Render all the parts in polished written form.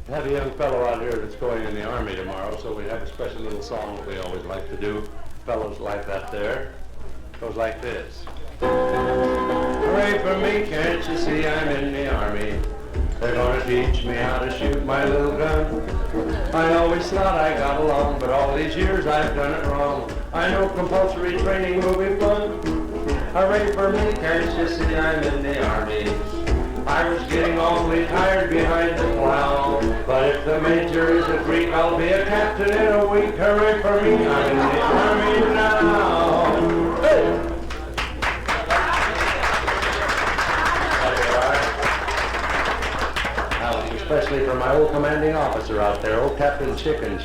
I have a young fellow out here that's going in the Army tomorrow, so we have a special little song that we always like to do. Fellows like that there. It goes like this. Hooray for me, can't you see I'm in the Army? They're gonna teach me how to shoot my little gun. I always thought I got along, but all these years I've done it wrong. I know compulsory training will be fun. Hooray for me, can't you see I'm in the Army? I was getting awfully tired behind the plow, but if the major is a Greek, I'll be a captain in a week. Hooray for me, I'm in the Army now. Hey! Especially for my old commanding officer out there, old Captain Chicken.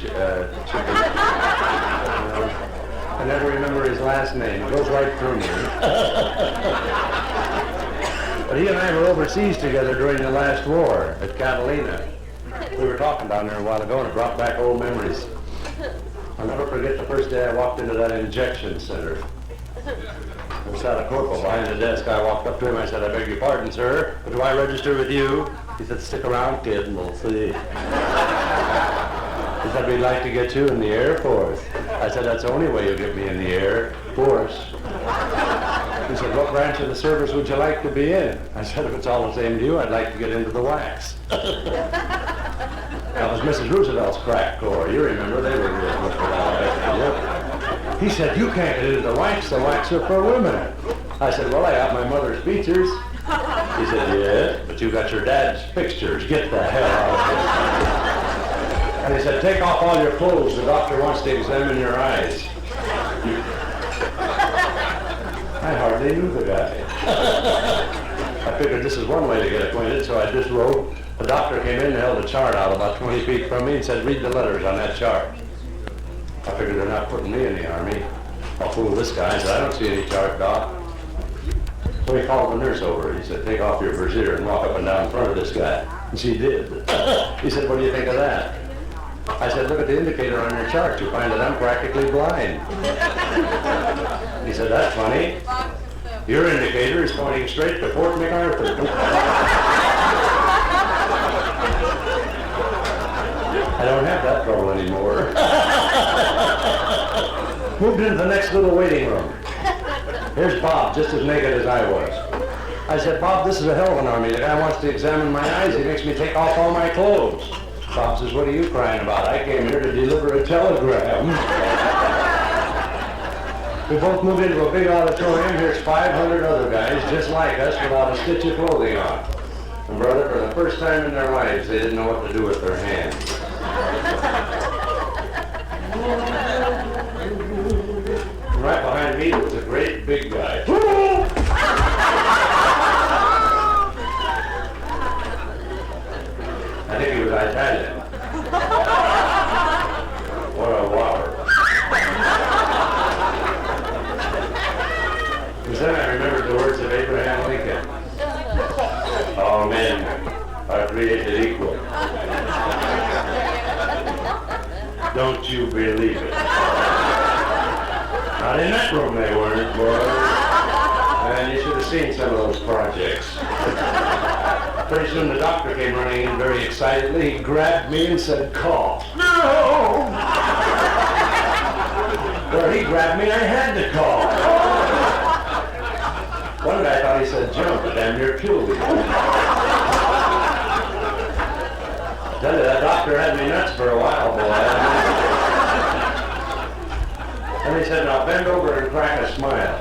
I never remember his last name. It goes right through me. But he and I were overseas together during the last war at Catalina. We were talking down there a while ago and it brought back old memories. I'll never forget the first day I walked into that injection center. There sat a corporal behind the desk. I walked up to him. I said, I beg your pardon, sir, but do I register with you? He said, stick around, kid, and we'll see. He said, we'd like to get you in the Air Force. I said, that's the only way you'll get me in the Air Force. He said, what branch of the service would you like to be in? I said, if it's all the same to you, I'd like to get into the wax. That was Mrs. Roosevelt's crack corps. You remember, they were real good for that. He said, you can't get into the wax are for women. I said, well, I have my mother's features. He said, yes, but you got your dad's fixtures. Get the hell out of here. And he said, take off all your clothes. The doctor wants to examine your eyes. I hardly knew the guy. I figured this is one way to get acquainted, so I just wrote. The doctor came in and held a chart out about 20 feet from me and said, read the letters on that chart. I figured they're not putting me in the Army. I'll fool this guy. I said, I don't see any chart, Doc. So he called the nurse over. He said, take off your brassiere and walk up and down in front of this guy. And she did. He said, what do you think of that? I said, look at the indicator on your chart. You find that I'm practically blind. He said, that's funny. Your indicator is pointing straight to Fort MacArthur. I don't have that trouble anymore. Moved into the next little waiting room. Here's Bob, just as naked as I was. I said, Bob, this is a hell of an army. The guy wants to examine my eyes. He makes me take off all my clothes. Bob says, what are you crying about? I came here to deliver a telegram. We both moved into a big auditorium. Here's 500 other guys just like us without a stitch of clothing on. And brother, for the first time in their lives, they didn't know what to do with their hands. Right behind me was a great big guy. I think he was Italian. What a whopper. Because then I remembered the words of Abraham Lincoln. All men are created equal. Don't you believe it? Not in that room they weren't, boys. And you should have seen some of those projects. Pretty soon the doctor came running in very excitedly. He grabbed me and said, cough. No! Well, he grabbed me, I had to cough. One guy thought he said jump, but damn near killed me. I tell you, that doctor had me nuts for a while, boy. And he said, now bend over and crack a smile.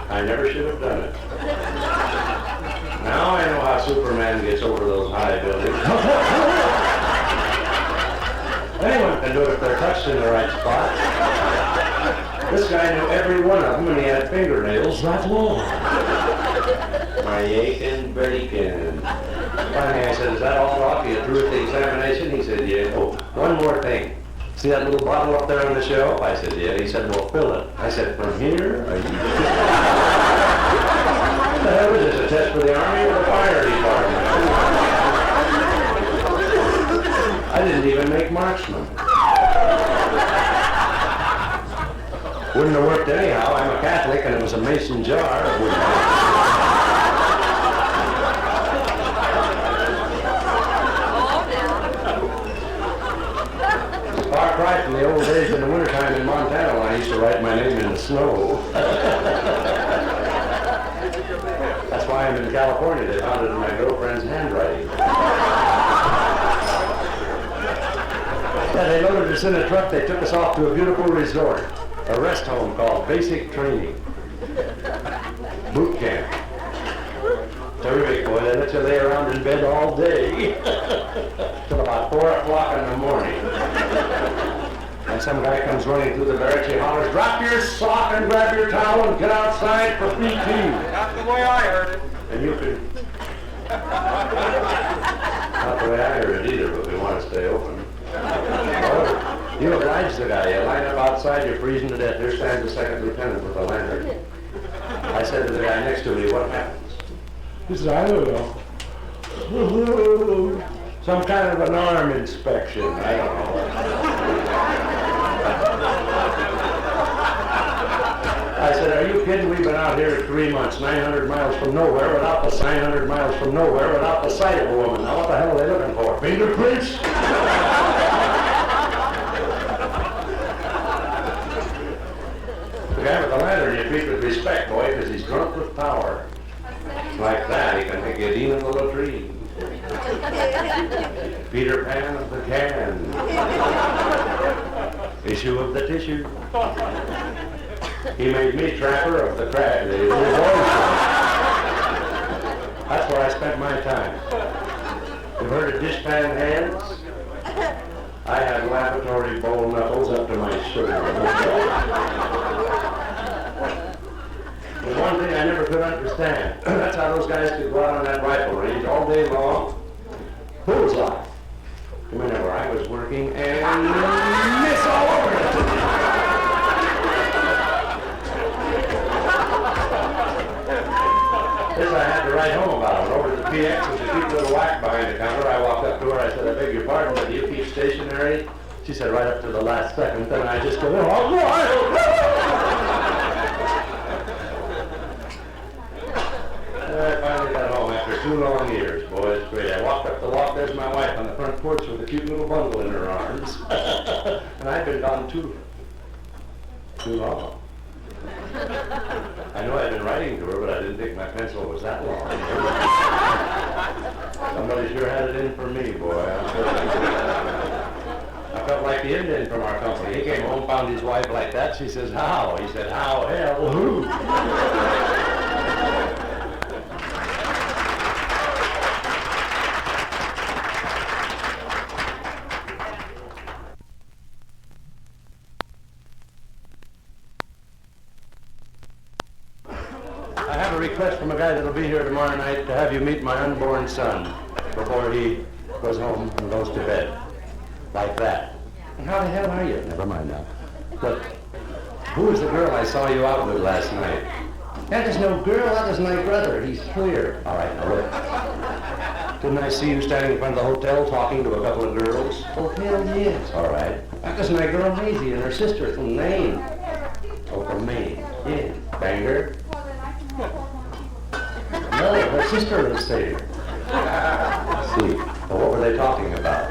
I never should have done it. Now I know how Superman gets over those high buildings. Anyone can do it if they're touched in the right spot. This guy knew every one of them, and he had fingernails that long. My aching bacon. Finally, I said, is that all, Doc? You through with the examination? He said, yeah. Oh, one more thing. See that little bottle up there on the shelf? I said, yeah. He said, well, fill it. I said, from here? Are you... What the hell is this, a test for the Army or the fire department? I didn't even make marksman. Wouldn't have worked anyhow. I'm a Catholic and it was a mason jar. in the old days in the wintertime in Montana when I used to write my name in the snow. That's why I'm in California. They found it in my girlfriend's handwriting. Yeah, they loaded us in a truck. They took us off to a beautiful resort, a rest home called Basic Training. Boot camp. Terrific, boy. They let you lay around in bed all day till about 4 o'clock in the morning. And some guy comes running through the barracks. He hollers, "Drop your sock and grab your towel and get outside for free tea." Not the way I heard it. And you can... Not the way I heard it either, but we want to stay open. Well, you oblige the guy. You line up outside, you're freezing to death. Here stands the second lieutenant with a lantern. I said to the guy next to me, "What happens?" He says, "I don't know. Some kind of an arm inspection. I don't know." I said, "Are you kidding? We've been out here 3 months, 900 miles from nowhere, without the 900 miles from nowhere, without the sight of a woman. Now what the hell are they looking for? Fingerprints?" The guy with the lantern you treat with respect, boy, because he's drunk with power. Like that, he can make you a dean of the latrine. Peter Pan of the can. Issue of the tissue. He made me trapper of the crack. That's where I spent my time. You heard of dishpan hands? I had lavatory bowl knuckles up to my shoulder. There's one thing I never could understand. That's how those guys could go out on that rifle range all day long. Bullseye. Whenever I was working and miss all over it. This I had to write home about. Over to the PX, there's a cute little whack behind the counter. I walked up to her. I said, "I beg your pardon, but do you keep stationary?" She said, "Right up to the last second." Then I just go, "Oh, wild!" I finally got home after 2 long years. Boy, it's great. I walked up the walk. There's my wife on the front porch with a cute little bundle in her arms. And I've been gone too long. I know I've been writing to her, but I didn't think my pencil was that long. Somebody sure had it in for me, boy. I'm sure. I felt like the Indian from our company. He came home, found his wife like that. She says, "How?" He said, "How? Hell, who?" Request from a guy that'll be here tomorrow night to have you meet my unborn son before he goes home and goes to bed. Like that. And how the hell are you? Never mind now. Look, who was the girl I saw you out with last night? That is no girl, that is my brother. He's clear. All right, now look. Didn't I see you standing in front of the hotel talking to a couple of girls? Oh, hell yes. All right. That was my girl Maisie and her sister from Maine. Oh, from Maine. Yeah. Banger. No, her sister was there. See, well, what were they talking about?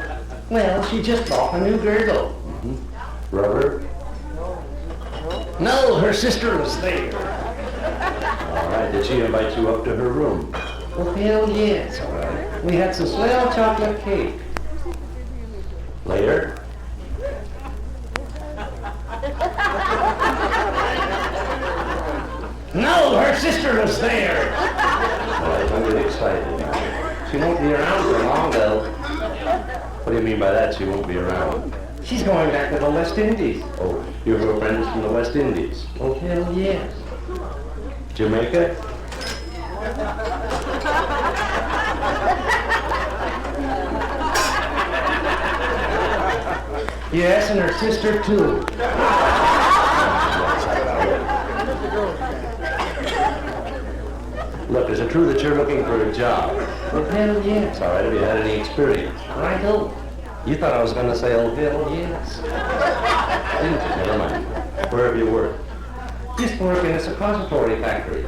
Well, she just bought a new girdle. Mm-hmm. Rubber? No, her sister was there. All right, did she invite you up to her room? Oh, hell yes. All right. We had some swell chocolate cake. Later? No, her sister was there. Well, I'm getting excited now. She won't be around for long, though. What do you mean by that, she won't be around? She's going back to the West Indies. Oh, your girlfriend is from the West Indies? Oh, hell yes. Jamaica? Yes, and her sister, too. Look, is it true that you're looking for a job? Well, hell yes. All right, have you had any experience? I don't. You thought I was going to say, oh, hell yes. Didn't you? Never mind. Where have you worked? Just work in a suppository factory.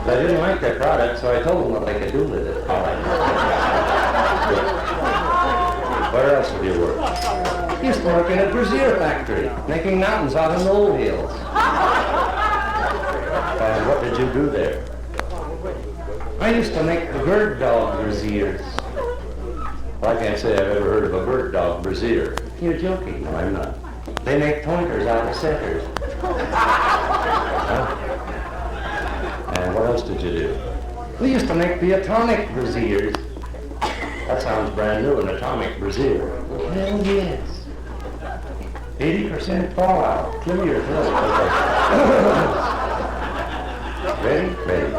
They didn't like their product, so I told them what they could do with it. All right. Good. Where else have you worked? Just used to work in a brazier factory, making mountains out of molehills. And what did you do there? I used to make the bird dog braziers. Well, I can't say I've ever heard of a bird dog brazier. You're joking. No, I'm not. They make pointers out of setters. And what else did you do? We used to make the atomic braziers. That sounds brand new, an atomic brazier. Hell yes. 80% fallout. Clear your throat. Ready? Ready.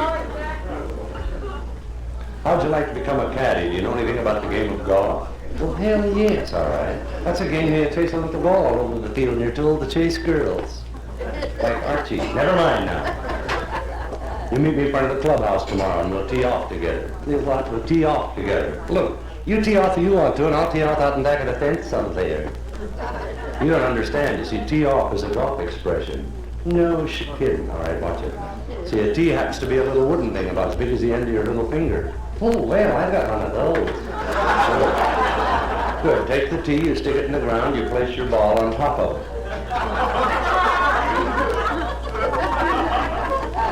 How'd you like to become a caddy? Do you know anything about the game of golf? Well, hell yes. That's all right. That's a game you chase a little ball all over the field and you're told to chase girls. Like Archie. Never mind now. You meet me in front of the clubhouse tomorrow and we'll tee off together. We'll tee off together. Look, you tee off if you want to, and I'll tee off out in back of the fence out there. You don't understand. You see, tee off is a golf expression. No Kidding. All right, watch it. See, a tee happens to be a little wooden thing about as big as the end of your little finger. Oh, well, I've got one of those. Good. Take the tee, you stick it in the ground, you place your ball on top of it.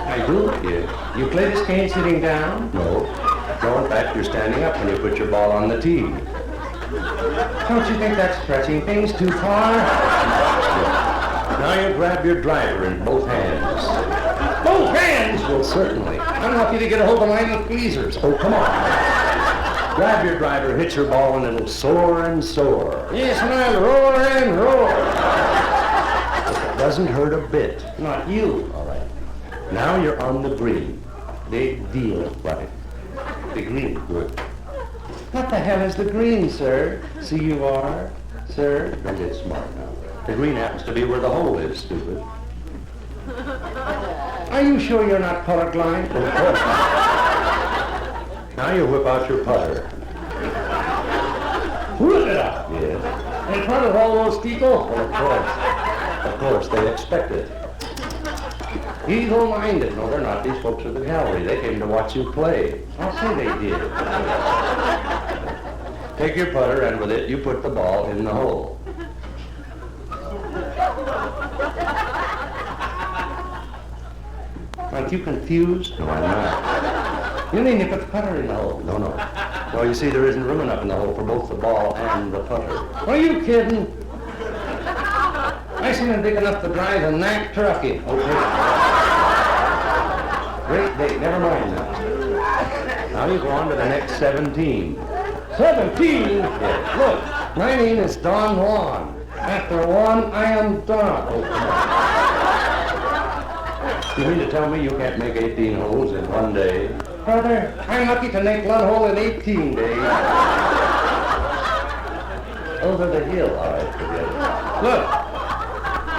I do? Yeah. You play this game sitting down? No. No, in fact, you're standing up when you put your ball on the tee. Don't you think that's stretching things too far? Now you grab your driver in both hands. Both hands? Well, certainly. I'm lucky to get a hold of mine with tweezers. Oh, come on. Grab your driver, hit your ball, and it'll soar and soar. Yes, and I'll roar and roar. It doesn't hurt a bit. Not you. All right. Now you're on the green. Big deal. Right. The green. Good. What the hell is the green, sir? C-U-R, sir? Don't get smart now. The green happens to be where the hole is, stupid. Are you sure you're not colorblind? Of course not. Now you whip out your putter. Whip it up. Yeah. In front of all those people? Well, of course. Of course, they expect it. Evil-minded. No, they're not. These folks are the gallery. They came to watch you play. I'll say they did. Take your putter, and with it, you put the ball in the hole. Aren't you confused? No, I'm not. You mean you put the putter in the hole? No, no. No, you see, there isn't room enough in the hole for both the ball and the putter. Are you kidding? I seen him big enough to drive a Mack truckie. Okay. Great date. Never mind now. Now you go on to the next 17. 17? Yeah. Look, my name is Don Juan. After one, I am Don. Oh, come on. You mean to tell me you can't make 18 holes in one day? Brother, I'm lucky to make one hole in 18 days. Over the hill. All right, forget it. Look,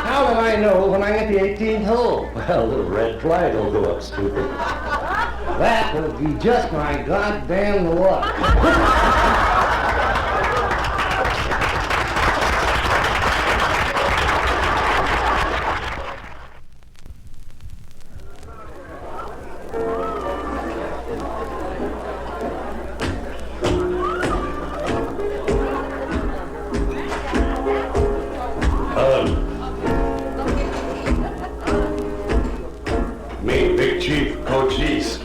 how will I know when I get the 18th hole? Well, a little red flag will go up, stupid. That would be just my goddamn luck. Me, Big Chief, Coach East.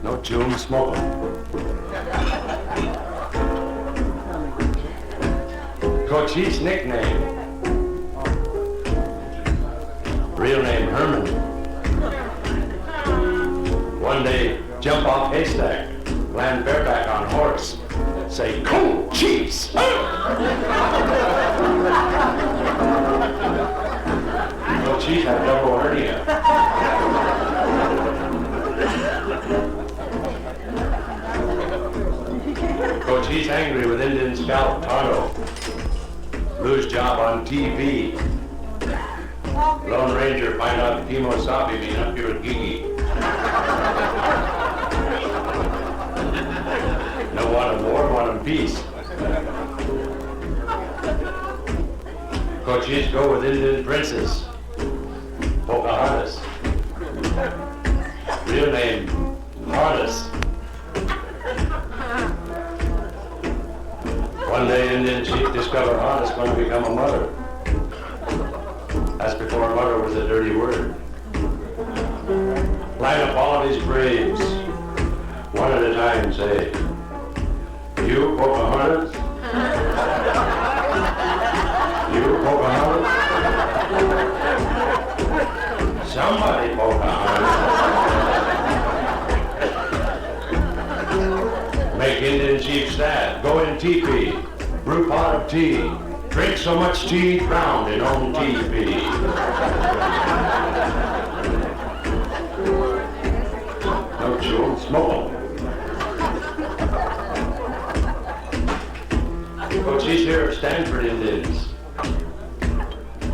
No chewing, smoking. Coach East's nickname. Real name, Herman. One day, jump off haystack, land bareback on horse, say, Coach East! Coach East had double hernia. Coach, he's angry with Indian Scout Tonto. Lose job on TV. Lone Ranger find out Kimosabi being up here at Gigi. No want him war, want him peace. Coach, he's go with Indian Princess. Poke-A-Hontis. Real name, Hontis. One day Indian chief discovered Hontis going to become a mother. That's before mother was a dirty word. Line up all of these braves, one at a time, say, You Poke-A-Hontis? You Poke-A-Hontis? Somebody Poke-A-Hontis. Make Indian chief sad, go in teepee, brew pot of tea, drink so much tea, drowned in own teepee. No chew 'em, smoke 'em. Coach, he's here at Stanford Indians.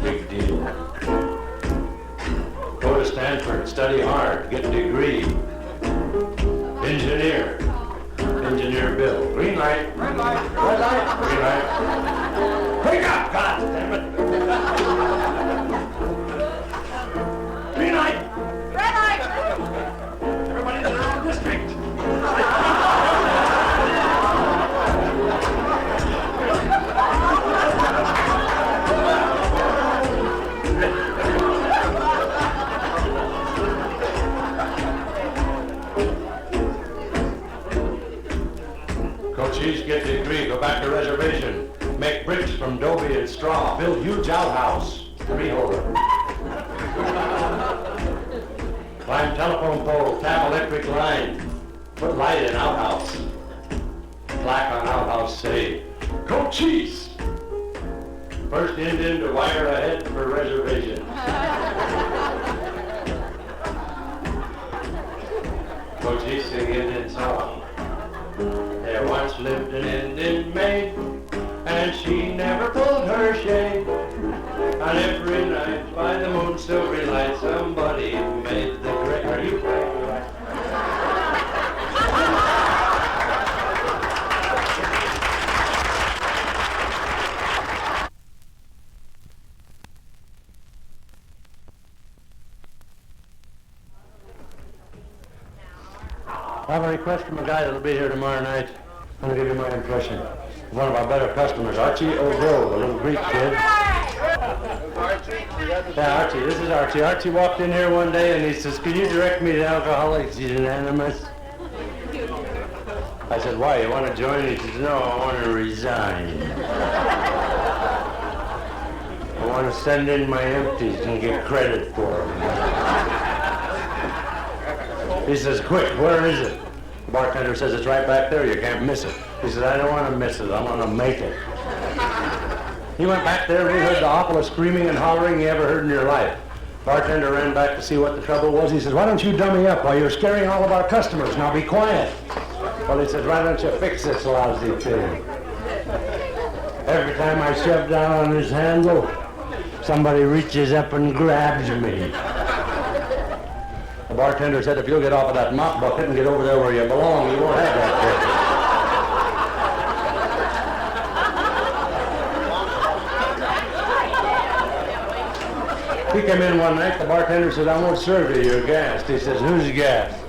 Big deal. Go to Stanford, study hard, get a degree. Engineer. Engineer Bill. Green light. Red light. Red light. Green light. Wake up, God damn it. Green light. Red light. Everybody in their own district. Coaches, get the degree, go back to Reservation. Make bricks from Dobie and straw. Build huge outhouse. Freeholder. Climb telephone pole, tap electric line. Put light in outhouse. Plaque on outhouse say, Coaches! First Indian to wire ahead for Reservation. Coaches sing Indian song. There once lived an Indian maid, and she never pulled her shade. And every night by the moon's silvery light, somebody made the great. Are you playing right? I have a request from a guy that'll be here tomorrow night. I'm going to give you my impression. One of our better customers, Archie O'Go, the little Greek kid. Yeah, Archie, this is Archie. Archie walked in here one day and he says, can you direct me to Alcoholics Anonymous? I said, why, you want to join? He says, no, I want to resign. I want to send in my empties and get credit for them. He says, quick, where is it? The bartender says, it's right back there, you can't miss it. He says, I don't want to miss it, I want to make it. He went back there and we heard the awfulest screaming and hollering you ever heard in your life. Bartender ran back to see what the trouble was. He says, why don't you dummy up while you're scaring all of our customers? Now be quiet. Well, he says, why don't you fix this lousy thing? Every time I shove down on this handle, somebody reaches up and grabs me. The bartender said, if you'll get off of that mop bucket and get over there where you belong, you won't have that trick. He came in one night, the bartender said, I won't serve you, you're gassed. He says, who's gassed?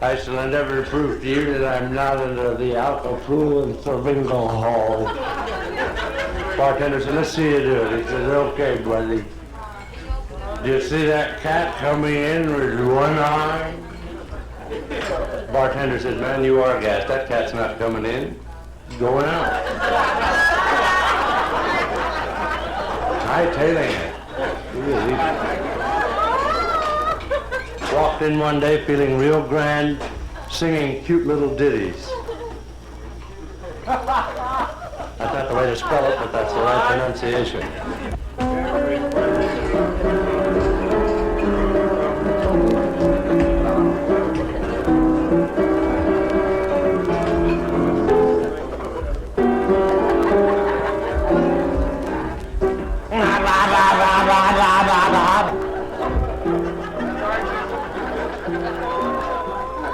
I shall endeavor to prove to you that I'm not under the alcohol and survival hall. Bartender said, let's see you do it. He says, okay, buddy. Do you see that cat coming in with one eye? Bartender says, man, you are gassed. That cat's not coming in. It's going out. Hightailing it. Walked in one day feeling real grand, singing cute little ditties. That's not the way to spell it, but that's the right pronunciation.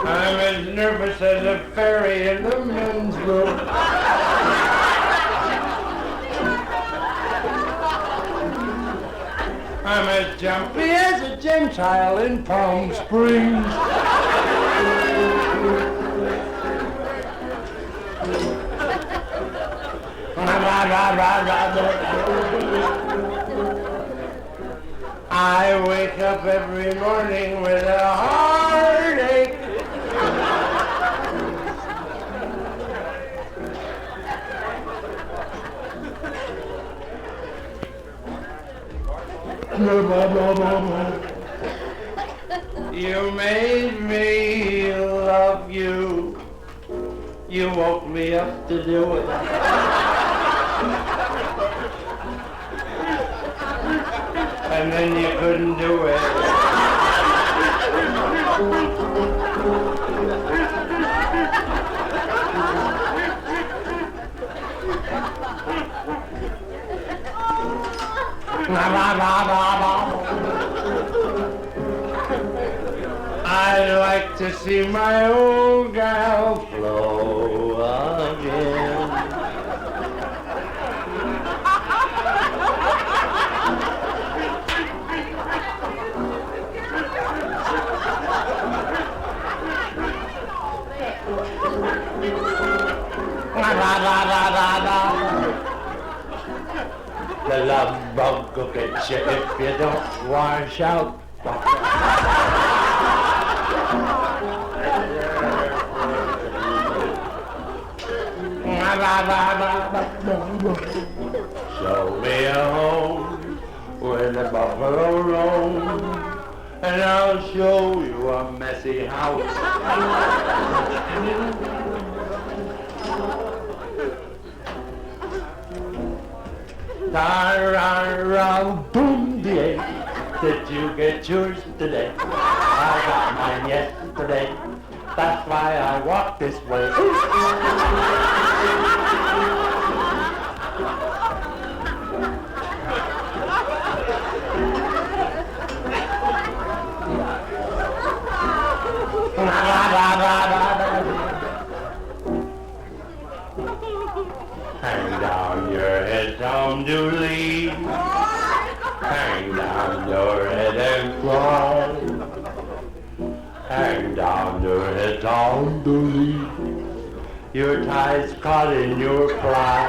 I'm as nervous as a fairy in the men's room. I'm as jumpy as a Gentile in Palm Springs. I wake up every morning with a heartache. You made me love you. You woke me up to do it. And then you couldn't do it. I'd like to see my old gal flow again. The love bug will get you if you don't wash out. Show me a home where the buffalo roam, and I'll show you a messy house. Boom, did you get yours today? I got mine yesterday. That's why I walk this way. Hang down your head, Tom Dooley. Hang down your head and cry. Hang down your head, Tom Dooley. Your tie's caught in your fly.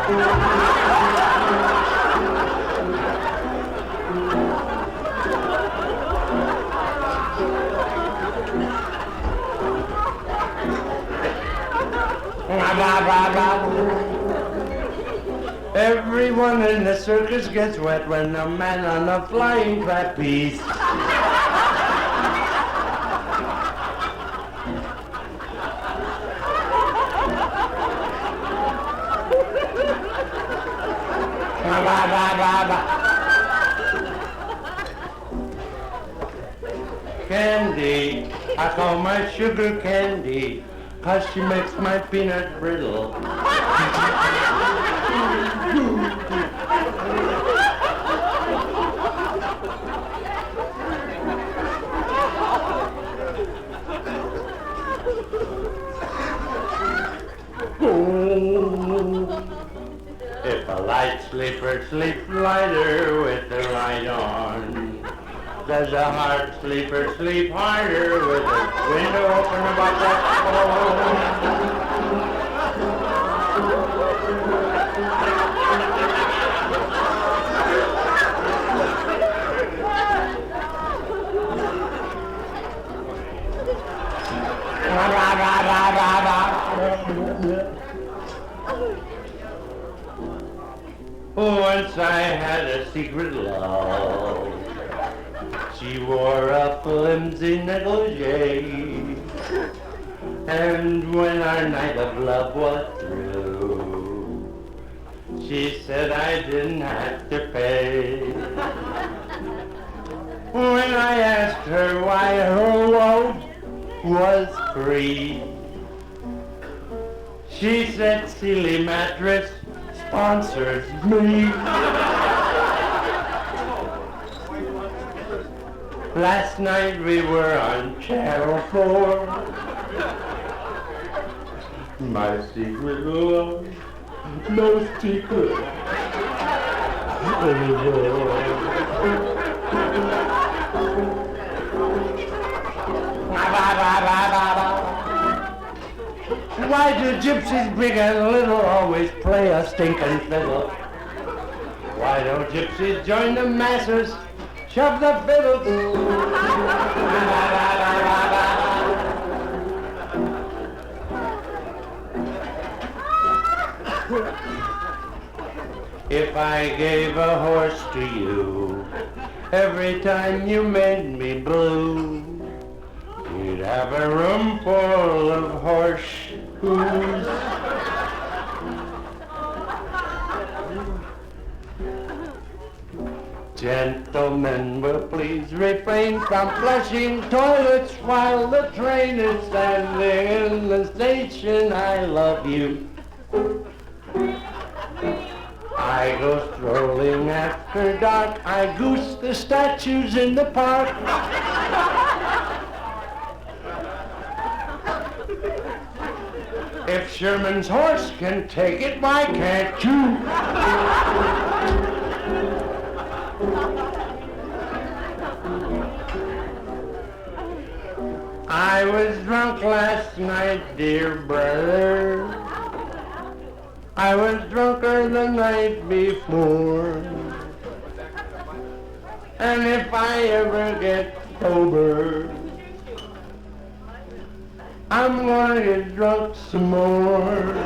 Everyone in the circus gets wet when a man on a flying trapeze. Candy, I call my sugar candy, 'cause she makes my peanut brittle. If a light sleeper sleeps lighter with the light on, does a hard sleeper sleep harder with the window open about that phone? Once I had a secret love. She wore a flimsy negligee. And when our night of love was through, she said I didn't have to pay. When I asked her why her love was free, she said Silly Mattress sponsors me. Last night we were on Channel 4. My secret love, no secret anymore. Why do gypsies big and little always play a stinking fiddle? Why don't gypsies join the masses? Shove the fiddles. If I gave a horse to you, every time you made me blue, you'd have a room full of horseshoes. Gentlemen, will please refrain from flushing toilets while the train is standing in the station. I love you. I go strolling after dark. I goose the statues in the park. If Sherman's horse can take it, why can't you? I was drunk last night, dear brother. I was drunker the night before. And if I ever get sober, I'm gonna get drunk some more.